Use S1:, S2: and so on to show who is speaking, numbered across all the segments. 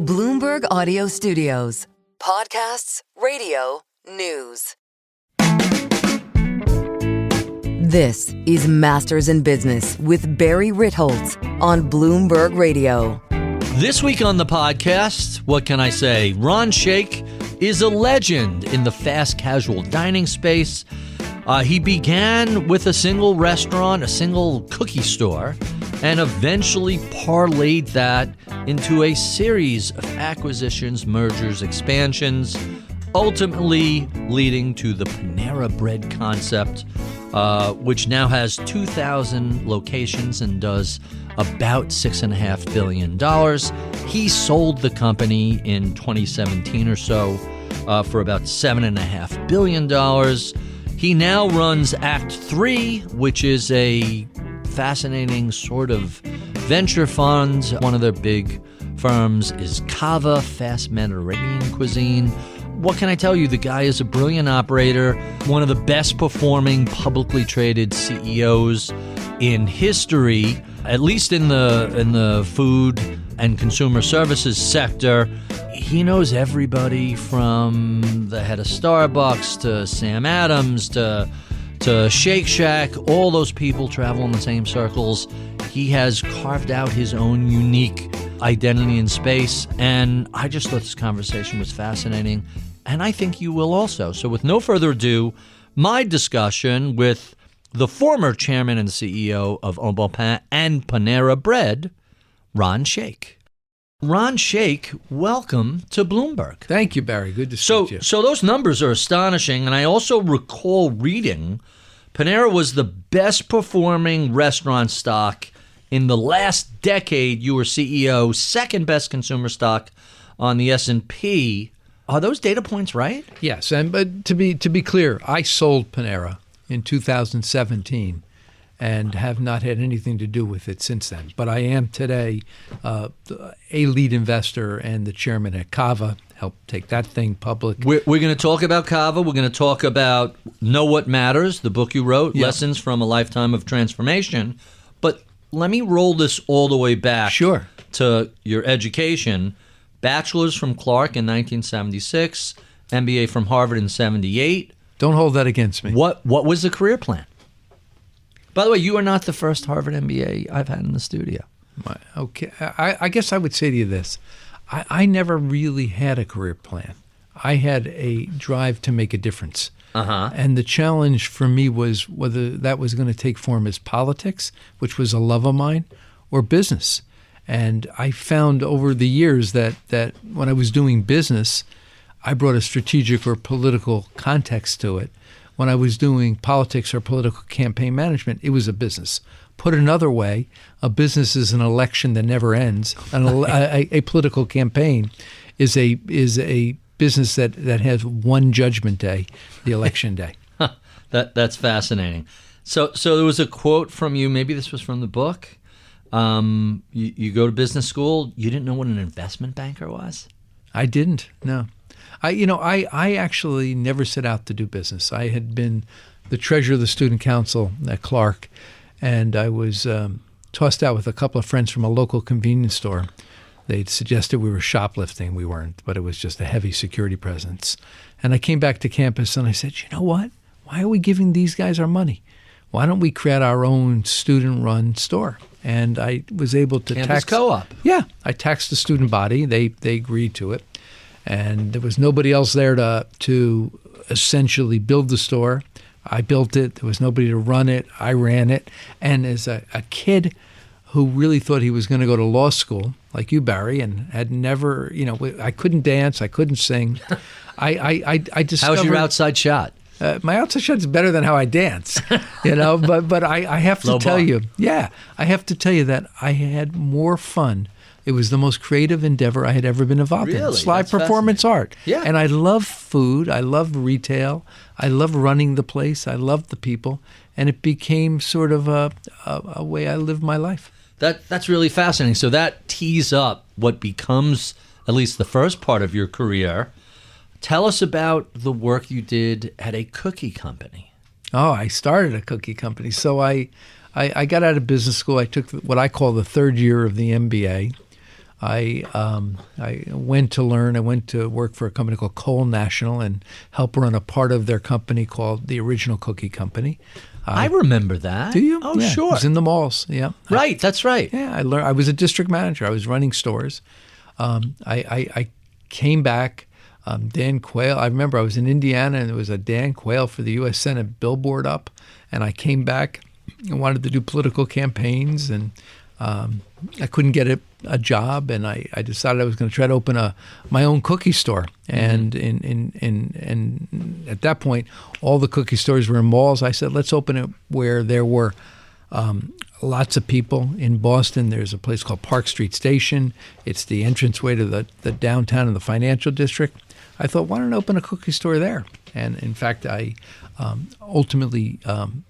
S1: Bloomberg Audio Studios. Podcasts, radio, news. This is Masters in Business with Barry Ritholtz on Bloomberg Radio.
S2: This week on the podcast, what can I say? Ron Shaich is a legend in the fast casual dining space. He began with a single restaurant, a single cookie store, and eventually parlayed that into a series of acquisitions, mergers, expansions, ultimately leading to the Panera Bread concept, which now has 2,000 locations and does about $6.5 billion. He sold the company in 2017 or so for about $7.5 billion. He now runs Act 3, which is a fascinating sort of venture fund. One of their big firms is Cava, fast Mediterranean cuisine. What can I tell you? The guy is a brilliant operator, one of the best performing publicly traded CEOs in history, at least in the food and consumer services sector. He knows everybody from the head of Starbucks to Sam Adams to Shake Shack. All those people travel in the same circles. He has carved out his own unique identity in space, and I just thought this conversation was fascinating, and I think you will also. So with no further ado, my discussion with the former chairman and CEO of Bon Pain and Panera Bread, Ron Shaich. Ron Shaich, welcome to Bloomberg.
S3: Thank you, Barry. Good to see you.
S2: So those numbers are astonishing, and I also recall reading Panera was the best performing restaurant stock in the last decade. You were CEO, second best consumer stock on the S&P. Are those data points right?
S3: Yes, but to be clear, I sold Panera in 2017 and have not had anything to do with it since then. But I am today a lead investor and the chairman at Cava, helped take that thing public.
S2: We're going to talk about Cava. We're going to talk about Know What Matters, the book you wrote, Lessons from a Lifetime of Transformation. But let me roll this all the way back to your education. Bachelor's from Clark in 1976, MBA from Harvard in 78.
S3: Don't hold that against me.
S2: What was the career plan? By the way, you are not the first Harvard MBA I've had in the studio.
S3: Okay. I guess I would say to you this. I never really had a career plan. I had a drive to make a difference. And the challenge for me was whether that was going to take form as politics, which was a love of mine, or business. And I found over the years that when I was doing business, I brought a strategic or political context to it. When I was doing politics or political campaign management, it was a business. Put another way, a business is an election that never ends. A political campaign is a business that has one judgment day, the election day.
S2: That's fascinating. So there was a quote from you. Maybe this was from the book. You go to business school. You didn't know what an investment banker was?
S3: I didn't. No. I actually never set out to do business. I had been the treasurer of the student council at Clark, and I was tossed out with a couple of friends from a local convenience store. They'd suggested we were shoplifting. We weren't, but it was just a heavy security presence. And I came back to campus and I said, you know what? Why are we giving these guys our money? Why don't we create our own student-run store? And I was able to
S2: Campus co-op.
S3: Yeah, I taxed the student body. They agreed to it. And there was nobody else there to essentially build the store. I built it. There was nobody to run it. I ran it. And as a kid who really thought he was going to go to law school, like you, Barry, and had never, I couldn't dance. I couldn't sing. I discovered.
S2: How's your outside shot?
S3: My outside shot is better than how I dance, But I have to tell you, I have to tell you that I had more fun. It was the most creative endeavor I had ever been involved in. It's live performance art.
S2: Yeah.
S3: And I love food. I love retail. I love running the place. I love the people. And it became sort of a way I lived my life.
S2: That's really fascinating. So that tees up what becomes at least the first part of your career. Tell us about the work you did at a cookie company.
S3: Oh, I started a cookie company. So I got out of business school. I took what I call the third year of the MBA. I went to learn. I went to work for a company called Coal National and help run a part of their company called the Original Cookie Company.
S2: I remember that.
S3: Do you?
S2: Oh,
S3: yeah,
S2: sure.
S3: It was in the malls. Yeah.
S2: Right. That's right.
S3: Yeah. I was a district manager. I was running stores. I came back. Dan Quayle. I remember I was in Indiana and there was a Dan Quayle for the U.S. Senate billboard up, and I came back and wanted to do political campaigns, and I couldn't get a job, and I decided I was going to try to open my own cookie store. And in at that point, all the cookie stores were in malls. I said, let's open it where there were lots of people. In Boston, there's a place called Park Street Station. It's the entranceway to the downtown and the financial district. I thought, why don't I open a cookie store there? And in fact, I ultimately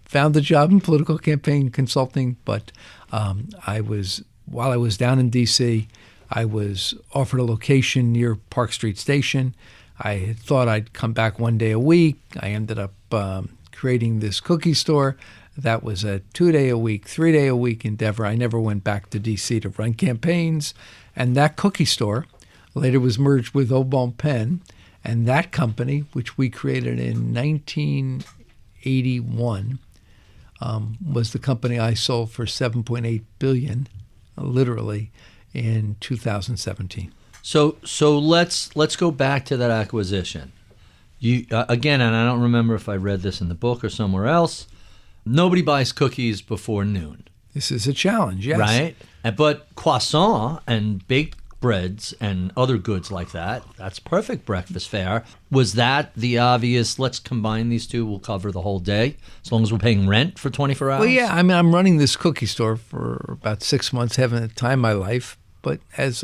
S3: found the job in political campaign consulting, but while I was down in D.C., I was offered a location near Park Street Station. I had thought I'd come back one day a week. I ended up creating this cookie store. That was a 2-day-a-week, 3-day-a-week endeavor. I never went back to D.C. to run campaigns. And that cookie store later was merged with Au Bon Pain. And that company, which we created in 1981, was the company I sold for $7.8 billion, literally, in 2017.
S2: So let's go back to that acquisition. You again, and I don't remember if I read this in the book or somewhere else. Nobody buys cookies before noon.
S3: This is a challenge, yes.
S2: Right? But croissant and baked breads and other goods like that, that's perfect breakfast fare. Was that the obvious, let's combine these two, we'll cover the whole day, as long as we're paying rent for 24 hours?
S3: Well, yeah, I mean, I'm running this cookie store for about 6 months, having the time of my life. But as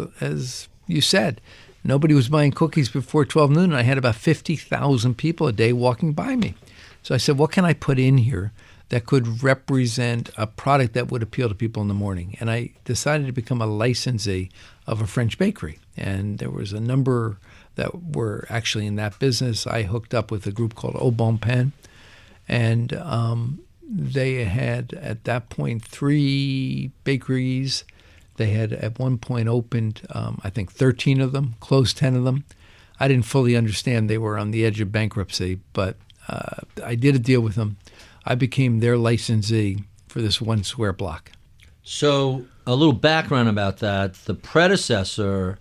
S3: you said, nobody was buying cookies before 12 noon, and I had about 50,000 people a day walking by me. So I said, what can I put in here that could represent a product that would appeal to people in the morning? And I decided to become a licensee of a French bakery. And there was a number that were actually in that business. I hooked up with a group called Au Bon Pain. And they had, at that point, 3 bakeries. They had, at one point, opened, I think, 13 of them, closed 10 of them. I didn't fully understand they were on the edge of bankruptcy, but I did a deal with them. I became their licensee for this 1 square block.
S2: So a little background about that. The predecessor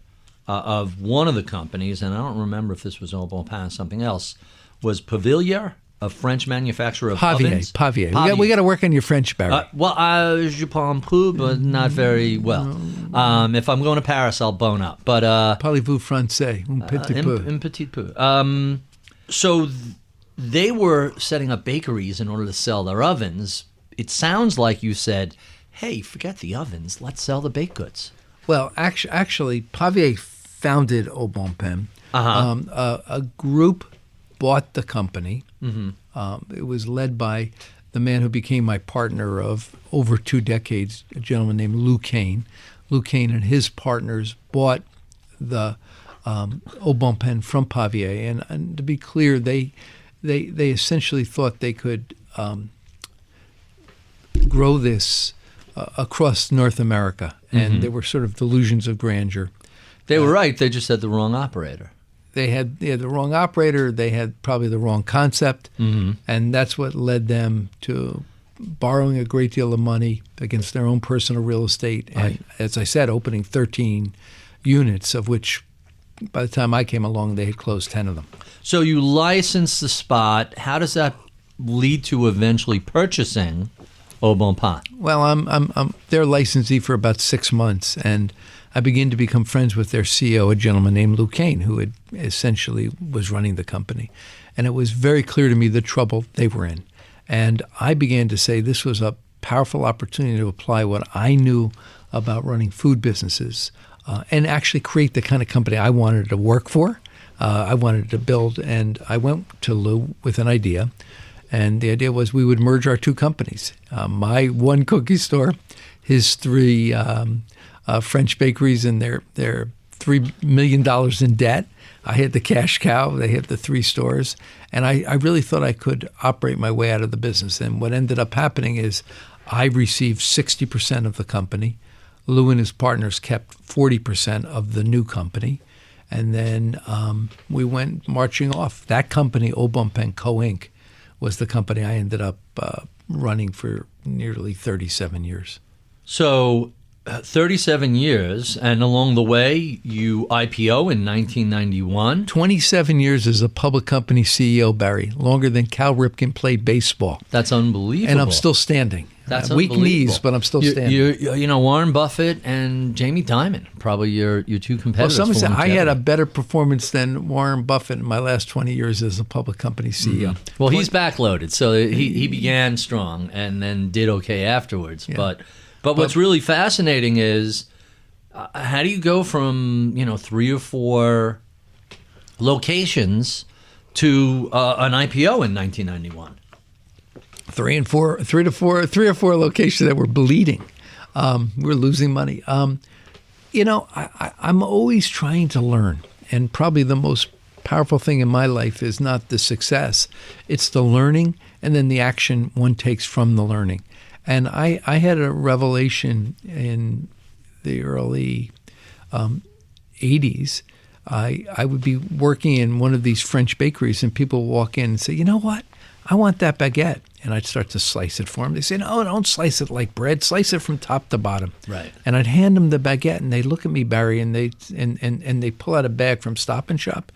S2: of one of the companies, and I don't remember if this was Au Bon Pain or something else, was Pavilier, a French manufacturer of ovens.
S3: Pavier. We got to work on your French, Barry.
S2: Je parle peu, but not very well. If I'm going to Paris, I'll bone up. But
S3: Parlez-vous français? Un petit peu.
S2: Un petit peu. So they were setting up bakeries in order to sell their ovens. It sounds like you said, hey, forget the ovens. Let's sell the baked goods.
S3: Well, actually, Pavier founded Au Bon Pain. A group bought the company. Mm-hmm. It was led by the man who became my partner of over 2 decades, a gentleman named Lou Kane. Lou Kane and his partners bought the Au Bon Pain from Pavier. And to be clear, they essentially thought they could grow this across North America, and there were sort of delusions of grandeur.
S2: They were right. They just had the wrong operator.
S3: They had the wrong operator. They had probably the wrong concept, and that's what led them to borrowing a great deal of money against their own personal real estate. And as I said, opening 13 units, of which by the time I came along, they had closed 10 of them.
S2: So you licensed the spot. How does that lead to eventually purchasing Au Bon Pain?
S3: Well, I'm their licensee for about 6 months, and I began to become friends with their CEO, a gentleman named Lou Kane, who had essentially was running the company. And it was very clear to me the trouble they were in. And I began to say this was a powerful opportunity to apply what I knew about running food businesses and actually create the kind of company I wanted to work for, I wanted to build. And I went to Lou with an idea. And the idea was we would merge our 2 companies, my 1 cookie store, his 3 French bakeries, and their $3 million in debt. I had the cash cow. They had the 3 stores. And I really thought I could operate my way out of the business. And what ended up happening is I received 60% of the company. Lou and his partners kept 40% of the new company. And then we went marching off. That company, Au Bon Pain Co. Inc., was the company I ended up running for nearly 37 years.
S2: So 37 years, and along the way, you IPO in 1991.
S3: 27 years as a public company CEO, Barry. Longer than Cal Ripken played baseball.
S2: That's unbelievable.
S3: And I'm still standing.
S2: That's
S3: weak knees, but I'm still standing.
S2: You know, Warren Buffett and Jamie Dimon, probably your two competitors.
S3: Well, someone said I
S2: longevity.
S3: had a better performance than Warren Buffett in my last 20 years as a public company CEO.
S2: Mm-hmm. Well, he's backloaded, so he began strong and then did okay afterwards.
S3: Yeah.
S2: But what's really fascinating is how do you go from 3 or 4 locations to an IPO in 1991?
S3: 3 or 4 locations that were bleeding. We were losing money. I'm always trying to learn, and probably the most powerful thing in my life is not the success; it's the learning and then the action one takes from the learning. And I had a revelation in the early 80s. I would be working in one of these French bakeries, and people would walk in and say, "You know what? I want that baguette." And I'd start to slice it for them. They say, "No, don't slice it like bread. Slice it from top to bottom."
S2: Right.
S3: And I'd hand them the baguette, and they look at me, Barry, and they pull out a bag from Stop and Shop,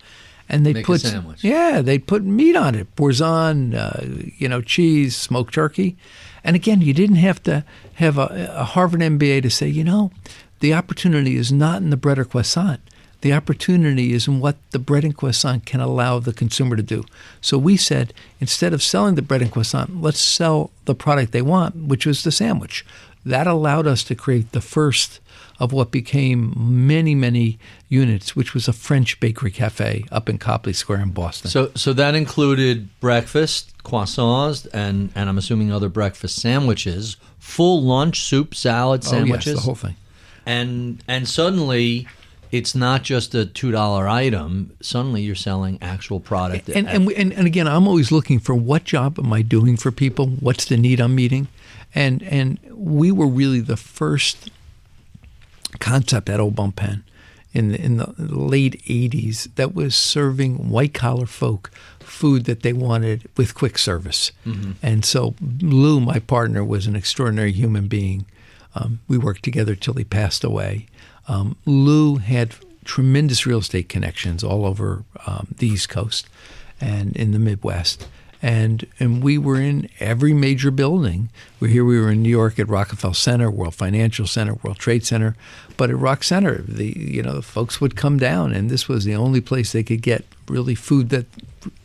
S3: and they
S2: Make
S3: put
S2: a sandwich.
S3: Yeah, they put meat on it, boursin, cheese, smoked turkey. And again, you didn't have to have a Harvard MBA to say, the opportunity is not in the bread or croissant. The opportunity is in what the bread and croissant can allow the consumer to do. So we said, instead of selling the bread and croissant, let's sell the product they want, which was the sandwich. That allowed us to create the first of what became many, many units, which was a French bakery cafe up in Copley Square in Boston.
S2: So that included breakfast, croissants, and I'm assuming other breakfast sandwiches, full lunch, soup, salad, sandwiches.
S3: Oh, yes, the whole thing.
S2: And suddenly, it's not just a $2 item. Suddenly, you're selling actual product.
S3: And again, I'm always looking for what job am I doing for people? What's the need I'm meeting? And we were really the first concept at Au Bon Pain in the late 80s that was serving white-collar folk food that they wanted with quick service. Mm-hmm. And so Lou, my partner, was an extraordinary human being. We worked together till he passed away. Lou had tremendous real estate connections all over the East Coast and in the Midwest. And we were in every major building. We were in New York at Rockefeller Center, World Financial Center, World Trade Center. But at Rock Center, the folks would come down, and this was the only place they could get really food that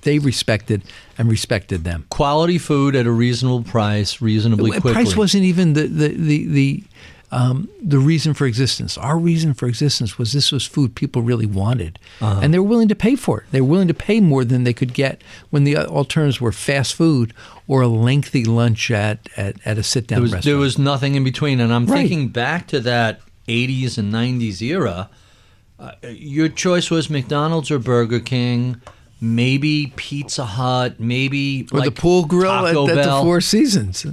S3: they respected and respected them.
S2: Quality food at a reasonable price, reasonably quickly.
S3: Price wasn't even the reason for existence. Our reason for existence was this was food people really wanted. Uh-huh. And they were willing to pay for it. They were willing to pay more than they could get when the alternatives were fast food or a lengthy lunch at a sit-down restaurant.
S2: There was nothing in between. And I'm
S3: Right.
S2: thinking back to that 80s and 90s era. Your choice was McDonald's or Burger King, maybe Pizza Hut, maybe
S3: or
S2: like
S3: the pool grill at the Four Seasons.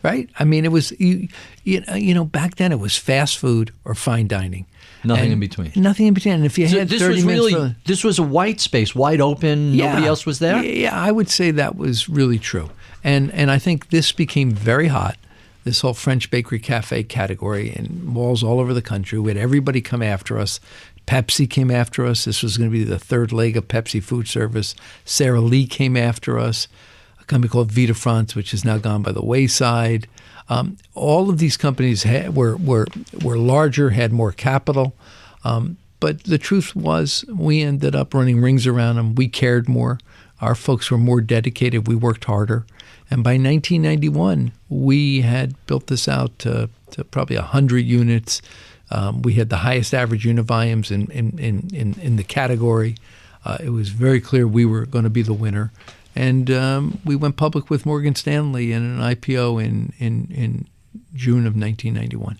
S3: Right? I mean, it was back then it was fast food or fine dining.
S2: Nothing in between.
S3: Nothing in between. And if you had 30 minutes
S2: this was a white space, wide open, nobody else was there?
S3: Yeah, I would say that was really true. And I think this became very hot, this whole French bakery cafe category, in malls all over the country. We had everybody come after us. Pepsi came after us. This was going to be the third leg of Pepsi food service. Sara Lee came after us. A company called Vita France, which has now gone by the wayside. All of these companies were larger, had more capital. But the truth was we ended up running rings around them. We cared more. Our folks were more dedicated. We worked harder. And by 1991, we had built this out to probably 100 units. We had the highest average unit volumes in the category. It was very clear we were going to be the winner. And we went public with Morgan Stanley in an IPO in June of 1991.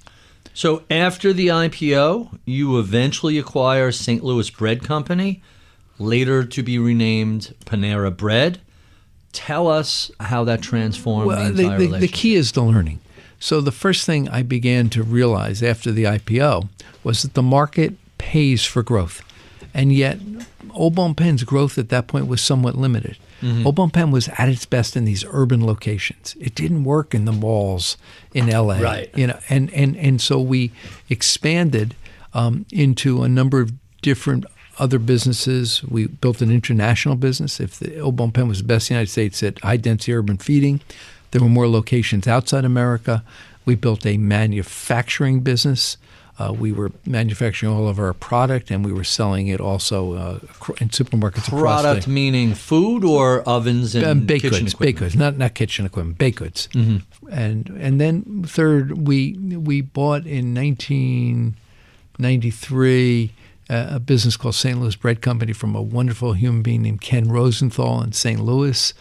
S2: So after the IPO, you eventually acquire St. Louis Bread Company, later to be renamed Panera Bread. Tell us how that transformed the entire relationship.
S3: The key is the learning. So the first thing I began to realize after the IPO was that the market pays for growth. And yet, Au Bon Pain's growth at that point was somewhat limited. Au Bon Pain was at its best in these urban locations. It didn't work in the malls in LA.
S2: Right.
S3: And so we expanded into a number of different other businesses. We built an international business. If the Au Bon Pain was the best in the United States at high-density urban feeding, there were more locations outside America. We built a manufacturing business. We were manufacturing all of our product, and we were selling it also in supermarkets across
S2: Product meaning food or ovens and
S3: baked
S2: kitchen
S3: goods,
S2: equipment?
S3: baked goods, not kitchen equipment, baked goods. And then third, we bought in 1993 a business called St. Louis Bread Company from a wonderful human being named Ken Rosenthal in St. Louis.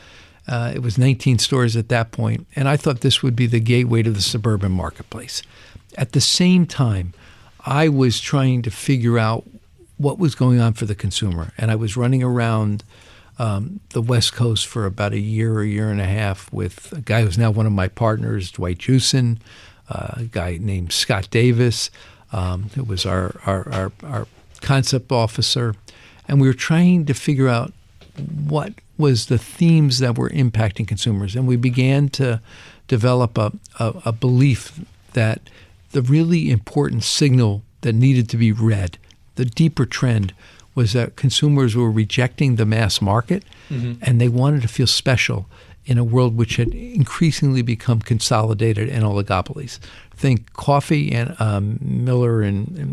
S3: It was 19 stores at that point, and I thought this would be the gateway to the suburban marketplace. At the same time, I was trying to figure out what was going on for the consumer, and I was running around the West Coast for about a year and a half with a guy who's now one of my partners, Dwight Jewson, a guy named Scott Davis, who was our concept officer, and we were trying to figure out what was the themes that were impacting consumers. And we began to develop a belief that the really important signal that needed to be read, the deeper trend, was that consumers were rejecting the mass market and they wanted to feel special in a world which had increasingly become consolidated and oligopolies. Think coffee and Miller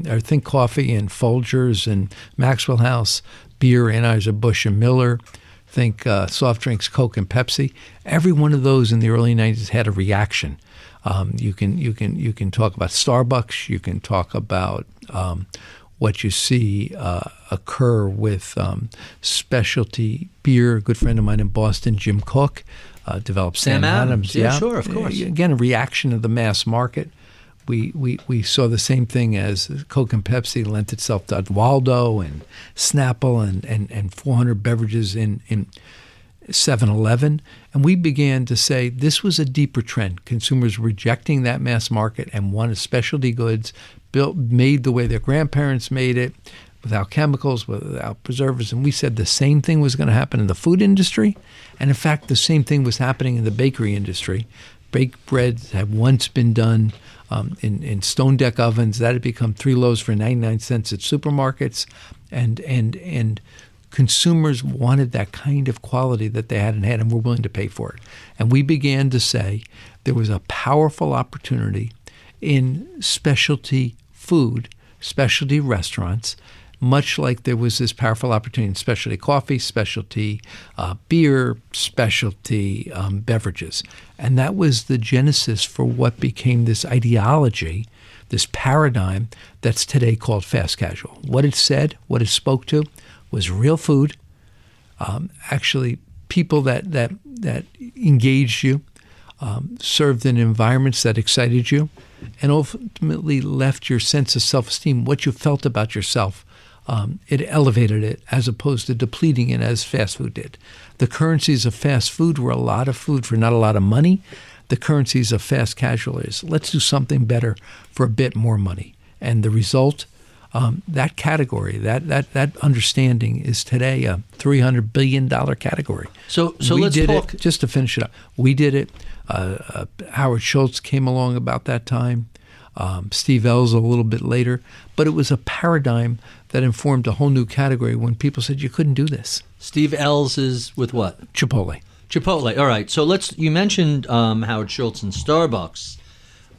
S3: or think coffee and Folgers and Maxwell House, beer Anheuser-Busch and Miller. Think soft drinks, Coke and Pepsi. Every one of those in the early 90s had a reaction. You can talk about Starbucks. You can talk about what you see occur with specialty beer. A good friend of mine in Boston, Jim Cook, developed Sam Adams.
S2: Yeah, sure, of course.
S3: Again, a reaction of the mass market. We saw the same thing as Coke and Pepsi lent itself to Waldo and Snapple and 400 beverages in 7-Eleven. And we began to say this was a deeper trend. Consumers rejecting that mass market and wanted specialty goods made the way their grandparents made it, without chemicals, without preservatives. And we said the same thing was going to happen in the food industry. And in fact, the same thing was happening in the bakery industry. Baked breads had once been done in stone deck ovens. That had become 3 loaves for 99 cents at supermarkets. And consumers wanted that kind of quality that they hadn't had and were willing to pay for it. And we began to say there was a powerful opportunity in specialty food, specialty restaurants, much like there was this powerful opportunity in specialty coffee, specialty beer, specialty beverages. And that was the genesis for what became this ideology, this paradigm that's today called fast casual. What it said, what it spoke to was real food, actually people that engaged you, served in environments that excited you, and ultimately left your sense of self-esteem, what you felt about yourself. It elevated it as opposed to depleting it as fast food did. The currencies of fast food were a lot of food for not a lot of money. The currencies of fast casual is let's do something better for a bit more money. And the result, that category, that understanding is today a $300 billion category.
S2: So
S3: we
S2: let's
S3: did
S2: talk.
S3: it, just to finish it up, we did it. Howard Schultz came along about that time. Steve Ells a little bit later. But it was a paradigm that informed a whole new category when people said you couldn't do this.
S2: Steve Ells is with what?
S3: Chipotle.
S2: All right. So you mentioned Howard Schultz and Starbucks.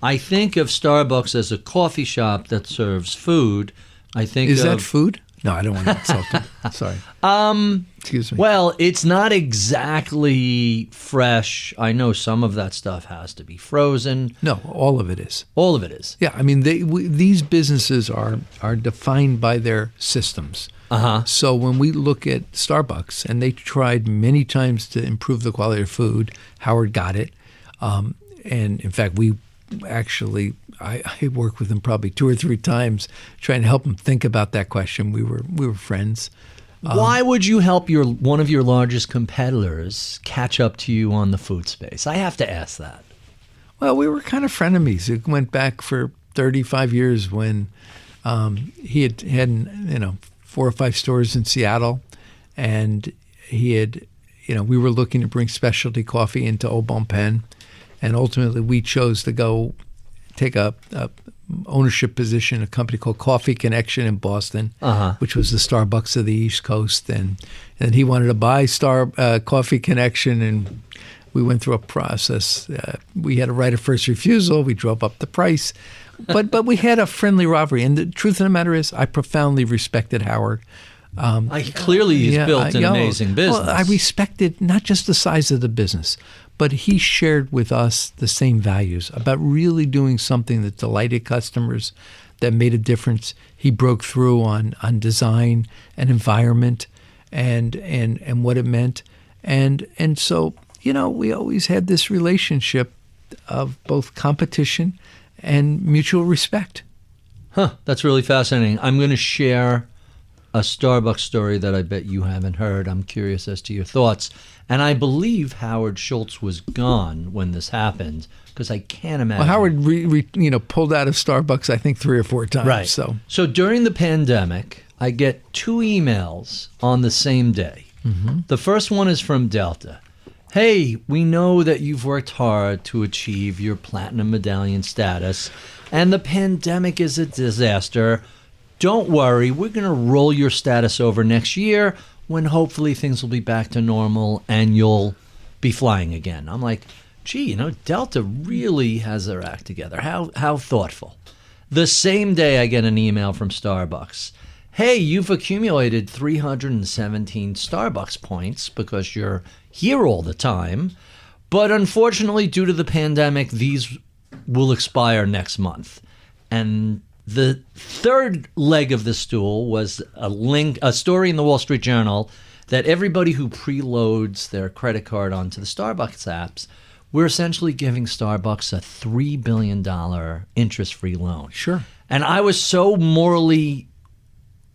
S2: I think of Starbucks as a coffee shop that serves food. Is that food? No, I don't want to insult you. Sorry. Excuse me. Well, it's not exactly fresh. I know some of that stuff has to be frozen.
S3: No, all of it is.
S2: All of it is.
S3: Yeah, I mean, these businesses are defined by their systems. So when we look at Starbucks, and they tried many times to improve the quality of food, Howard got it. And in fact, I worked with him probably 2 or 3 times trying to help him think about that question. We were friends.
S2: Why would you help one of your largest competitors catch up to you on the food space? I have to ask that.
S3: Well, we were kind of frenemies. It went back for 35 years when he had 4 or 5 stores in Seattle, and he had, we were looking to bring specialty coffee into Au Bon Pain, and ultimately we chose to go take a ownership position, a company called Coffee Connection in Boston, which was the Starbucks of the East Coast, and he wanted to buy Coffee Connection, and we went through a process. We had a right of first refusal. We drove up the price, but we had a friendly rivalry. And the truth of the matter is, I profoundly respected Howard.
S2: Clearly, he's built an amazing business.
S3: Well, I respected not just the size of the business, but he shared with us the same values about really doing something that delighted customers, that made a difference. He broke through on design and environment and what it meant. And so, we always had this relationship of both competition and mutual respect.
S2: That's really fascinating. I'm going to share a Starbucks story that I bet you haven't heard. I'm curious as to your thoughts. And I believe Howard Schultz was gone when this happened, because I can't imagine.
S3: Well, Howard pulled out of Starbucks, I think, 3 or 4 times.
S2: Right. So during the pandemic, I get 2 emails on the same day. Mm-hmm. The first one is from Delta. Hey, we know that you've worked hard to achieve your platinum medallion status, and the pandemic is a disaster. Don't worry, we're going to roll your status over next year when hopefully things will be back to normal and you'll be flying again. I'm like, gee, Delta really has their act together. How thoughtful. The same day I get an email from Starbucks. Hey, you've accumulated 317 Starbucks points because you're here all the time. But unfortunately, due to the pandemic, these will expire next month. And the third leg of the stool was a story in the Wall Street Journal that everybody who preloads their credit card onto the Starbucks apps, we're essentially giving Starbucks a $3 billion interest-free loan.
S3: Sure.
S2: And I was so morally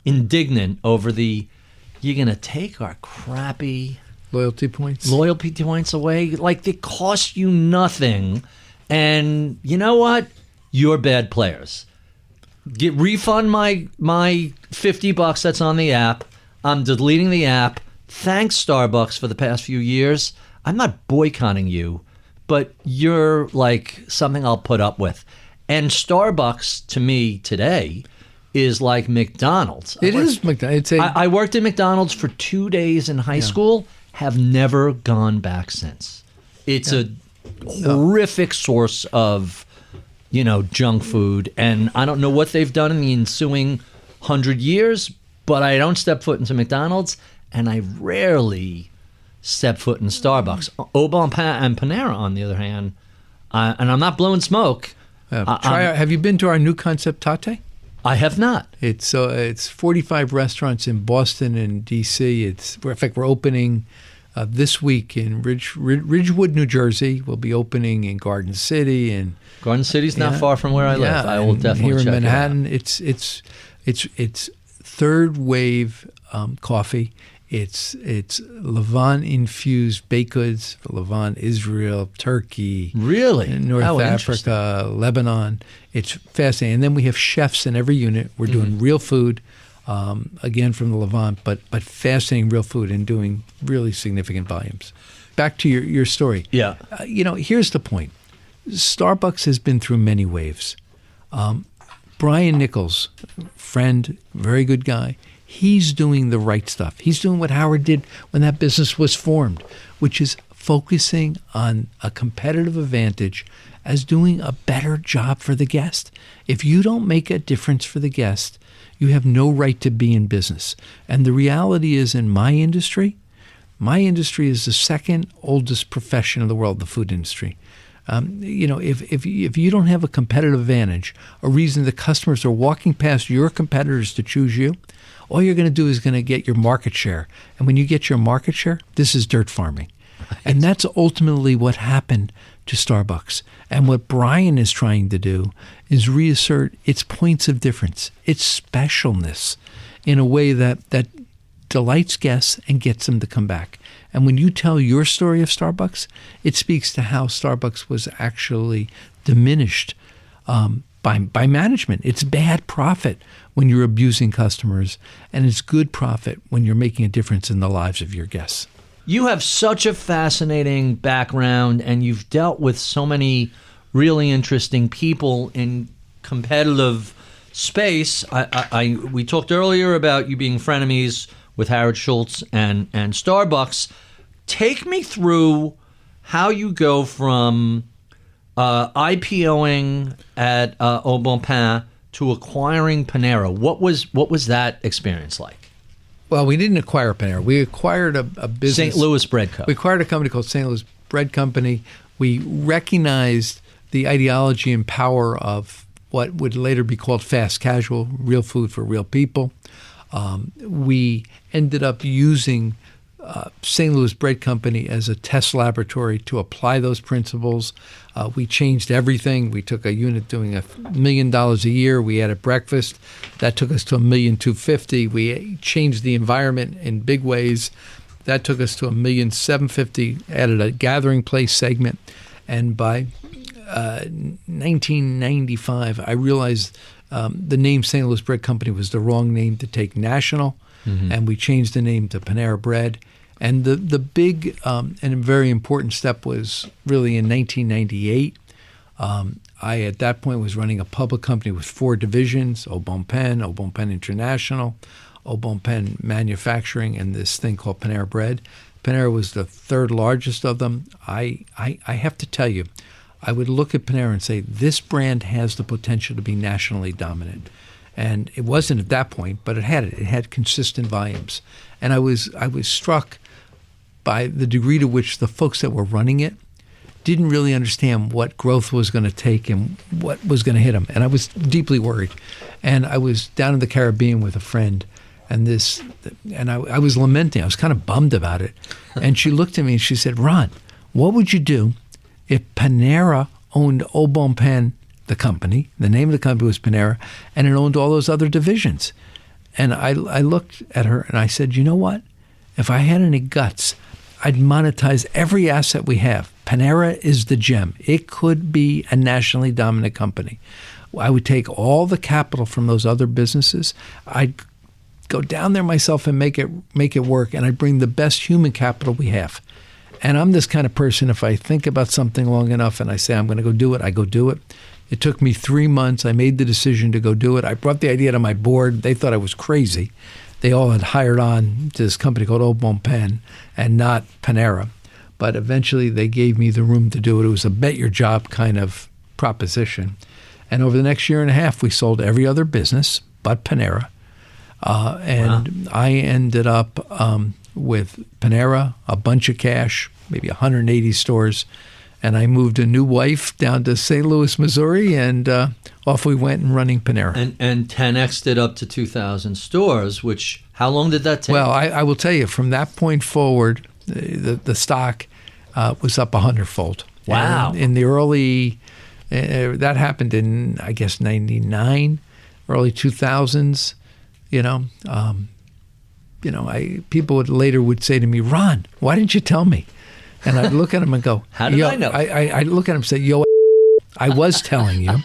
S2: indignant over you're going to take our crappy
S3: loyalty points
S2: away? Like, they cost you nothing. And you know what? You're bad players. Refund my $50 that's on the app. I'm deleting the app. Thanks, Starbucks, for the past few years. I'm not boycotting you, but you're like something I'll put up with. And Starbucks, to me, today, is like McDonald's.
S3: It is McDonald's.
S2: I worked at McDonald's for 2 days in high school, have never gone back since. It's a horrific source of junk food, and I don't know what they've done in the ensuing 100 years, but I don't step foot into McDonald's, and I rarely step foot in Starbucks. Au Bon Pain and Panera, on the other hand, and I'm not blowing smoke.
S3: Have you been to our new concept, Tatte?
S2: I have not.
S3: It's 45 restaurants in Boston and D.C. In fact, we're opening this week in Ridgewood, New Jersey. We'll be opening in Garden City, and
S2: Garden City's not far from where I live. I will definitely check
S3: here in Manhattan.
S2: It out.
S3: It's third wave coffee. It's Levant infused baked goods, Levant, Israel, Turkey,
S2: really,
S3: North Africa, Lebanon. It's fascinating. And then we have chefs in every unit. We're doing real food, again from the Levant, but fascinating real food and doing really significant volumes. Back to your story.
S2: Yeah.
S3: Here's the point. Starbucks has been through many waves. Brian Nichols, friend, very good guy, he's doing the right stuff. He's doing what Howard did when that business was formed, which is focusing on a competitive advantage as doing a better job for the guest. If you don't make a difference for the guest, you have no right to be in business. And the reality is, in my industry is the second oldest profession in the world, the food industry. If you don't have a competitive advantage, a reason the customers are walking past your competitors to choose you, all you're going to do is going to get your market share. And when you get your market share, this is dirt farming. Right. And that's ultimately what happened to Starbucks. And what Brian is trying to do is reassert its points of difference, its specialness, in a way that delights guests and gets them to come back. And when you tell your story of Starbucks, it speaks to how Starbucks was actually diminished by management. It's bad profit when you're abusing customers, and it's good profit when you're making a difference in the lives of your guests.
S2: You have such a fascinating background, and you've dealt with so many really interesting people in competitive space. We talked earlier about you being frenemies with Howard Schultz and Starbucks. Take me through how you go from IPOing at Au Bon Pain to acquiring Panera. What was that experience like?
S3: Well, we didn't acquire Panera. We acquired a business.
S2: St. Louis Bread Co.
S3: We acquired a company called St. Louis Bread Company. We recognized the ideology and power of what would later be called fast casual, real food for real people. We ended up using St. Louis Bread Company as a test laboratory to apply those principles. We changed everything. We took a unit doing $1 million a year. We added breakfast. That took us to $1,250,000. We changed the environment in big ways. That took us to $1,750,000. Added a gathering place segment. And by 1995, I realized the name St. Louis Bread Company was the wrong name to take national, and we changed the name to Panera Bread. And the big and very important step was really in 1998. I, at that point, was running a public company with 4 divisions: Au Bon Pain International, Au Bon Pain Manufacturing, and this thing called Panera Bread. Panera was the 3rd largest of them. I have to tell you, I would look at Panera and say, this brand has the potential to be nationally dominant. And it wasn't at that point, but it had it. It had consistent volumes. And I was struck by the degree to which the folks that were running it didn't really understand what growth was going to take and what was going to hit them. And I was deeply worried. And I was down in the Caribbean with a friend, and I was lamenting. I was kind of bummed about it. And she looked at me and she said, "Ron, what would you do if Panera owned Au Bon Pain, the company? The name of the company was Panera, and it owned all those other divisions." And I looked at her and I said, "You know what? If I had any guts, I'd monetize every asset we have. Panera is the gem. It could be a nationally dominant company. I would take all the capital from those other businesses. I'd go down there myself and make it work, and I'd bring the best human capital we have." And I'm this kind of person, if I think about something long enough and I say I'm going to go do it, I go do it. It took me 3 months. I made the decision to go do it. I brought the idea to my board. They thought I was crazy. They all had hired on to this company called Au Bon Pain and not Panera. But eventually they gave me the room to do it. It was a bet your job kind of proposition. And over the next year and a half, we sold every other business but Panera. And wow. I ended up with Panera, a bunch of cash, maybe 180 stores. And I moved a new wife down to St. Louis, Missouri, and off we went and running Panera.
S2: And 10x'd it up to 2,000 stores, which, how long did that take?
S3: Well, I will tell you, from that point forward, the stock was up 100-fold.
S2: Wow.
S3: And in the early, that happened in, I guess, 99, early 2000s, people would say to me, "Ron, why didn't you tell me?" And I'd look at him and go,
S2: "How did I know?"
S3: I'd look at him and say, "Yo, I was telling you."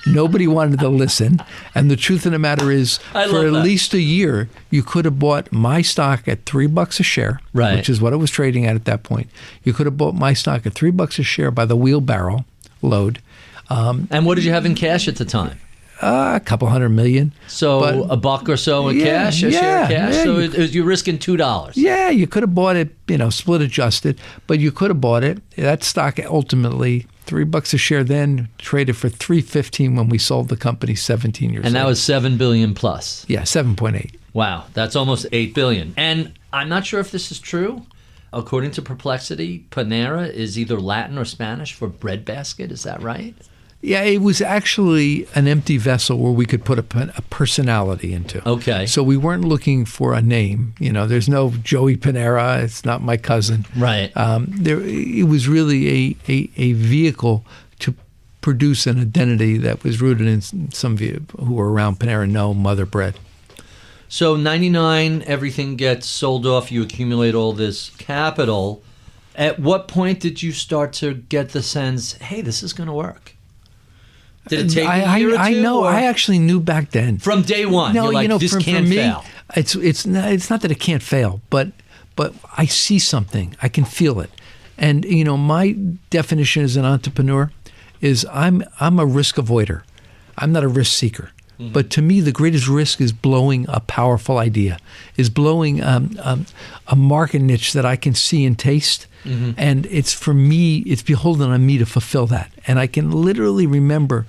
S3: Nobody wanted to listen. And the truth of the matter is, for at least a year, you could have bought my stock at $3 a share,
S2: right,
S3: which is what it was trading at that point. You could have bought my stock at $3 a share by the wheelbarrow load.
S2: And what did you have in cash at the time?
S3: A couple $100 million.
S2: So $1 or so in cash, a share of cash.
S3: Yeah,
S2: so you're risking $2.
S3: Yeah, you could have bought it, split adjusted, but you could have bought it. That stock ultimately $3 a share then traded for $3.15 when we sold the company 17 years ago.
S2: And that was $7 billion plus.
S3: Yeah, 7.8.
S2: Wow, that's almost $8 billion. And I'm not sure if this is true. According to Perplexity, Panera is either Latin or Spanish for breadbasket. Is that right?
S3: Yeah, it was actually an empty vessel where we could put a personality into.
S2: Okay.
S3: So we weren't looking for a name. There's no Joey Panera. It's not my cousin.
S2: Right.
S3: It was really a vehicle to produce an identity that was rooted in some of you who were around Panera know Mother Bread.
S2: So 99, everything gets sold off. You accumulate all this capital. At what point did you start to get the sense, hey, this is going to work? Did it take a year or two?
S3: I know. I actually knew back then.
S2: From day one,
S3: no,
S2: you're like, this can't fail.
S3: It's not that it can't fail, but I see something. I can feel it. And, my definition as an entrepreneur is I'm a risk avoider. I'm not a risk seeker. Mm-hmm. But to me, the greatest risk is blowing a powerful idea, is blowing a market niche that I can see and taste. Mm-hmm. And it's beholden on me to fulfill that. And I can literally remember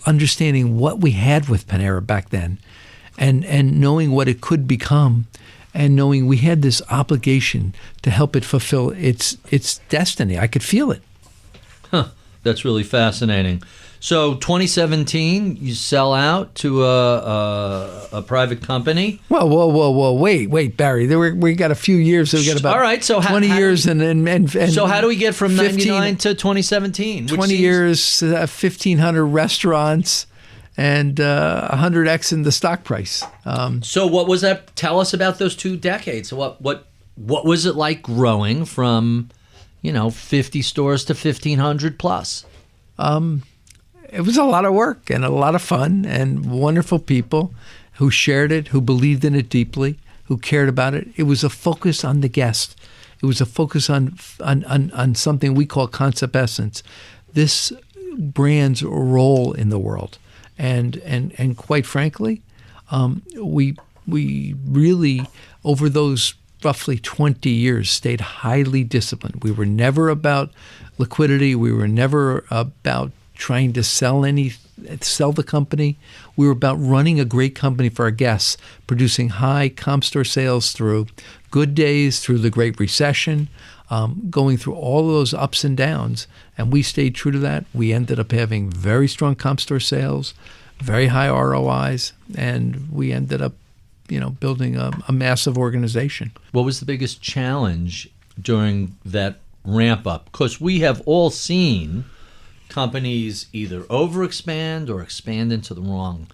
S3: understanding what we had with Panera back then and knowing what it could become and knowing we had this obligation to help it fulfill its destiny. I could feel it.
S2: Huh. That's really fascinating. So 2017, you sell out to a private company.
S3: Whoa! Wait, Barry. We got a few years. So we got about 20 years, and
S2: so how do we get from 99 to 2017?
S3: 20 years, 1,500 restaurants, and 100x in the stock price.
S2: So what was that? Tell us about those 2 decades. What was it like growing from 50 stores to 1,500 plus?
S3: It was a lot of work and a lot of fun and wonderful people who shared it, who believed in it deeply, who cared about it. It was a focus on the guest. It was a focus on something we call concept essence, this brand's role in the world. And quite frankly, we really, over those roughly 20 years, stayed highly disciplined. We were never about liquidity. We were never about trying to sell the company. We were about running a great company for our guests, producing high comp store sales through good days, through the Great Recession, going through all of those ups and downs. And we stayed true to that. We ended up having very strong comp store sales, very high ROIs, and we ended up building a massive organization.
S2: What was the biggest challenge during that ramp up? Because we have all seen companies either overexpand or expand into the wrong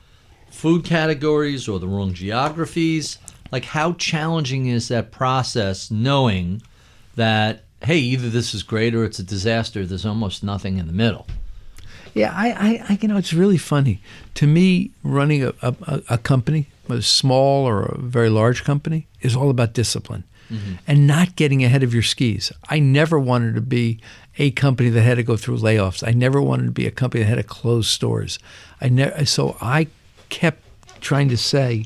S2: food categories or the wrong geographies. Like, how challenging is that process, knowing that, hey, either this is great or it's a disaster? There's almost nothing in the middle.
S3: Yeah, I it's really funny. To me, running a company, whether a small or a very large company, is all about discipline. Mm-hmm. And not getting ahead of your skis. I never wanted to be a company that had to go through layoffs. I never wanted to be a company that had to close stores. So I kept trying to say,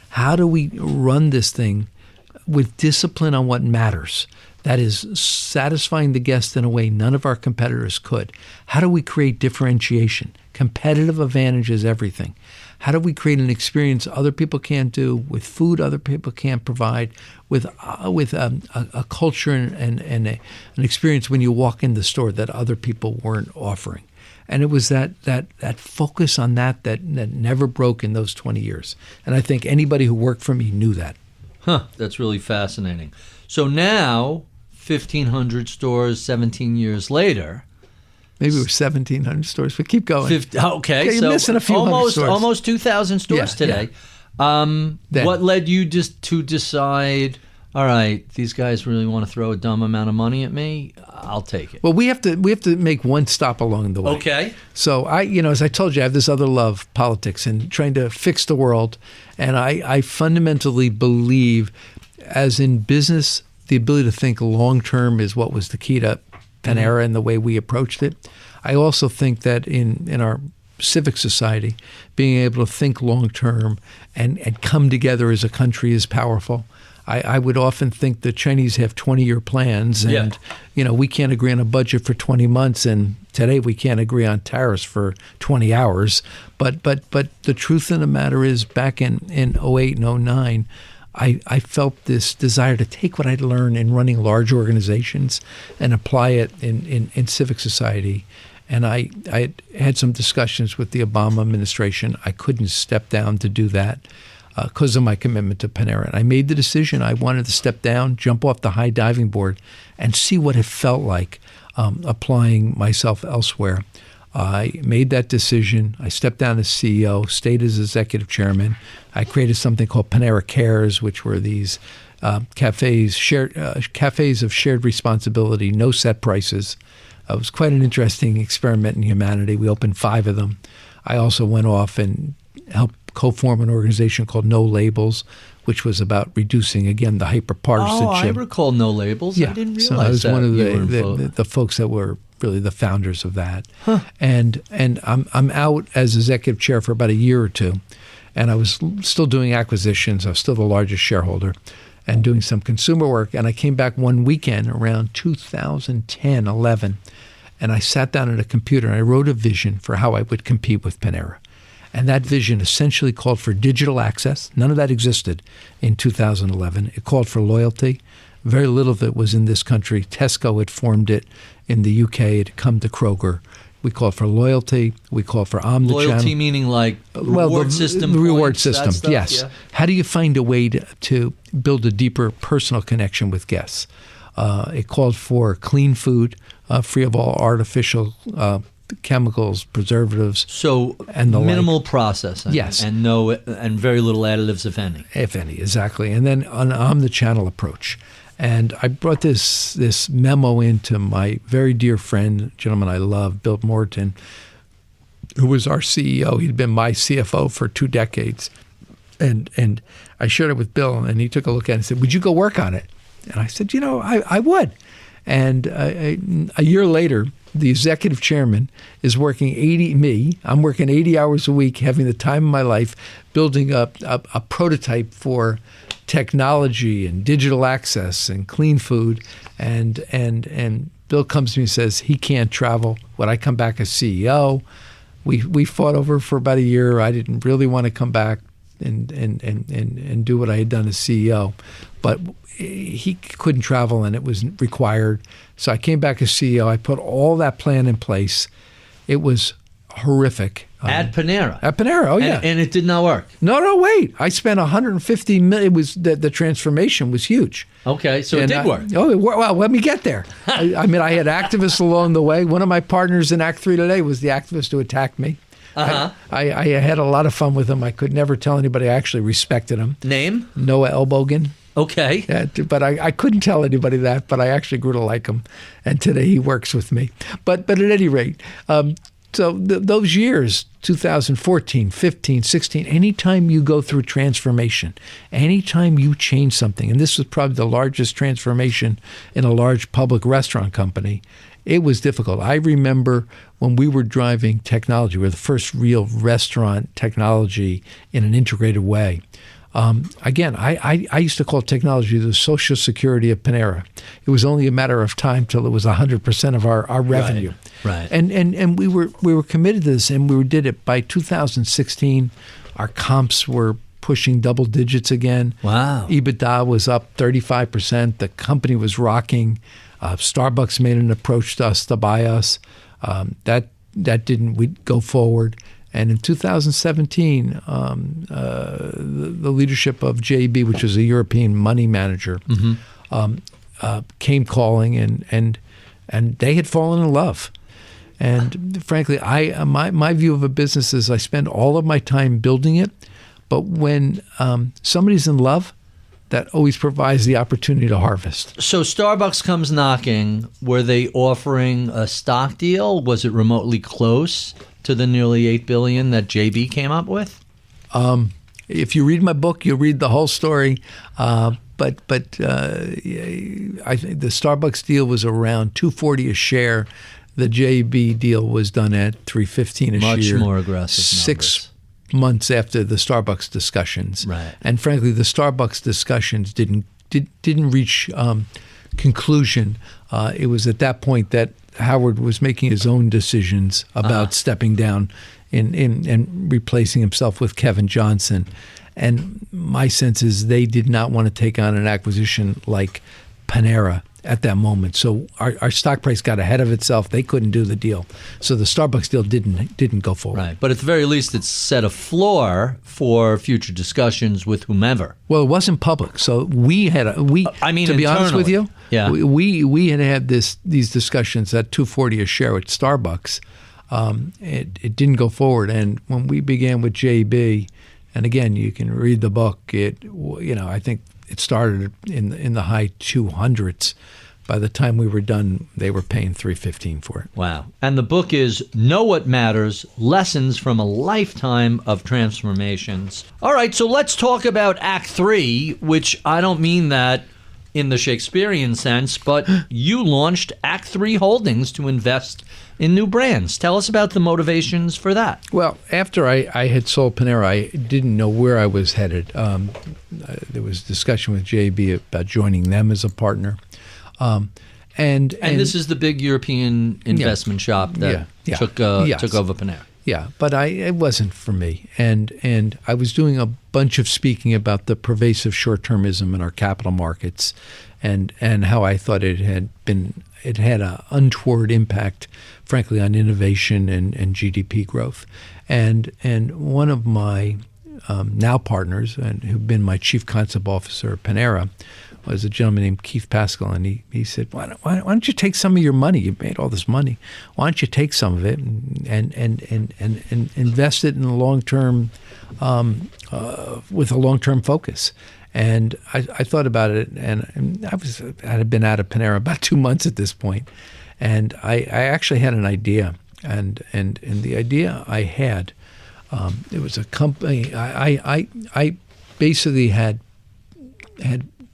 S3: how do we run this thing with discipline on what matters? That is satisfying the guest in a way none of our competitors could. How do we create differentiation? Competitive advantage is everything. How do we create an experience other people can't do, with food other people can't provide, with a culture and an experience when you walk in the store that other people weren't offering? And it was that focus on that never broke in those 20 years. And I think anybody who worked for me knew that.
S2: Huh, that's really fascinating. So now, 1,500 stores, 17 years later.
S3: Maybe we're 1,700 stores, but keep going.
S2: Okay,
S3: you're
S2: so
S3: missing a few
S2: almost
S3: stores.
S2: Almost 2,000 stores today. Yeah. What led you just to decide, all right, these guys really want to throw a dumb amount of money at me? I'll take it.
S3: Well, we have to make one stop along the way.
S2: Okay.
S3: So as I told you, I have this other love, politics, and trying to fix the world. And I fundamentally believe, as in business, the ability to think long term is what was the key to Panera and the way we approached it. I also think that in our civic society, being able to think long term and come together as a country is powerful. I would often think the Chinese have 20-year plans, and we can't agree on a budget for 20 months, and today we can't agree on tariffs for 20 hours. But the truth of the matter is, back in 08 and 09, I felt this desire to take what I'd learned in running large organizations and apply it in civic society. And I had some discussions with the Obama administration. I couldn't step down to do that because of my commitment to Panera. And I made the decision I wanted to step down, jump off the high diving board, and see what it felt like applying myself elsewhere. I made that decision. I stepped down as CEO, stayed as executive chairman. I created something called Panera Cares, which were these cafes of shared responsibility, no set prices. It was quite an interesting experiment in humanity. We opened 5 of them. I also went off and helped co-form an organization called No Labels, which was about reducing, again, the hyper-partisanship.
S2: Oh, I recall No Labels.
S3: Yeah.
S2: I didn't realize
S3: so I was
S2: that
S3: one of
S2: you
S3: the folks that were really the founders of that. And I'm out as executive chair for about a year or two, and I was still doing acquisitions. I was still the largest shareholder and doing some consumer work. And I came back one weekend around 2010, 11, and I sat down at a computer and I wrote a vision for how I would compete with Panera. And that vision essentially called for digital access. None of that existed in 2011. It called for loyalty. Very little of it was in this country. Tesco had formed it in the UK. It had come to Kroger. We called for loyalty. We called for omnichannel.
S2: Loyalty meaning like reward system?
S3: The reward
S2: points, that
S3: system,
S2: stuff?
S3: yes.
S2: Yeah.
S3: How do you find a way to build a deeper personal connection with guests? It called for clean food, free of all artificial chemicals, preservatives,
S2: So
S3: and the
S2: minimal processing,
S3: Yes.
S2: and very little additives, if any.
S3: If any, exactly. And then an omnichannel approach. And I brought this memo into my very dear friend, gentleman I love, Bill Morton, who was our CEO. He'd been my CFO for 2 decades. And I shared it with Bill, and he took a look at it and said, "Would you go work on it?" And I said, I would. And a year later, the executive chairman is working I'm working 80 hours a week, having the time of my life, building up a prototype for technology and digital access and clean food. And Bill comes to me and says he can't travel. Would I come back as CEO? We fought over for about a year. I didn't really want to come back and do what I had done as CEO. But he couldn't travel, and it was required. So I came back as CEO. I put all that plan in place. It was horrific.
S2: At Panera?
S3: At Panera, oh yeah.
S2: And it did not work?
S3: No, wait. I spent $150 million. It was the transformation was huge.
S2: Okay, so it did work.
S3: Well, let me get there. I mean, I had activists along the way. One of my partners in Act 3 today was the activist who attacked me. I had a lot of fun with him. I could never tell anybody I actually respected him. Name? Noah Elbogen.
S2: Okay.
S3: Yeah, but I couldn't tell anybody that, but I actually grew to like him. And today he works with me. But at any rate, so those years, 2014, 15, 16, anytime you go through transformation, anytime you change something, and this was probably the largest transformation in a large public restaurant company, it was difficult. I remember when we were driving technology, we were the first real restaurant technology in an integrated way. Again, I used to call technology the social security of Panera. It was only a matter of time till it was 100% of our revenue.
S2: Right.
S3: And we were committed to this, and we did it by 2016. Our comps were pushing double digits again. Wow. EBITDA was up 35%. The company was rocking. Starbucks made an approach to us to buy us. That didn't go forward. And in 2017, the leadership of JB, which is a European money manager, came calling, and they had fallen in love. And frankly, my view of a business is I spend all of my time building it, but when somebody's in love, that always provides the opportunity to harvest.
S2: So Starbucks comes knocking. Were they offering a stock deal? Was it remotely close to the nearly $8 billion that JB came up with?
S3: If you read my book, you'll read the whole story. But I think the Starbucks deal was around $240 a share. The JB deal was done at $315 a share.
S2: Much more aggressive
S3: 6 months after the Starbucks discussions.
S2: Right.
S3: And frankly, the Starbucks discussions didn't reach conclusion. It was at that point that Howard was making his own decisions about stepping down and replacing himself with Kevin Johnson. And my sense is they did not want to take on an acquisition like Panera at that moment. So our stock price got ahead of itself. They couldn't do the deal. So the Starbucks deal didn't go forward.
S2: Right. But at the very least, it set a floor for future discussions with whomever.
S3: Well, it wasn't public. So to be honest with you,
S2: yeah.
S3: we had these discussions at $240 a share at Starbucks. it didn't go forward. And when we began with JB, and again, you can read the book. I think it started in the high 200s. By the time we were done, they were paying $315 for it.
S2: Wow. And the book is Know What Matters, Lessons from a Lifetime of Transformations. All right, so let's talk about Act 3, which I don't mean that in the Shakespearean sense, but you launched Act 3 Holdings to invest in new brands. Tell us about the motivations for that.
S3: Well, after I had sold Panera, I didn't know where I was headed. There was discussion with JB about joining them as a partner. And
S2: this is the big European investment shop that took over Panera.
S3: Yeah, but it wasn't for me. And I was doing a bunch of speaking about the pervasive short-termism in our capital markets, and how I thought it had an untoward impact, frankly, on innovation and GDP growth. And one of my now partners, and who'd been my chief concept officer at Panera, was a gentleman named Keith Pascal, and he said, why don't you take some of your money? You've made all this money. Why don't you take some of it and invest it in the long term, with a long term focus? And I thought about it, and I had been out of Panera about 2 months at this point, and I actually had an idea, and the idea I had, it was a company. I basically had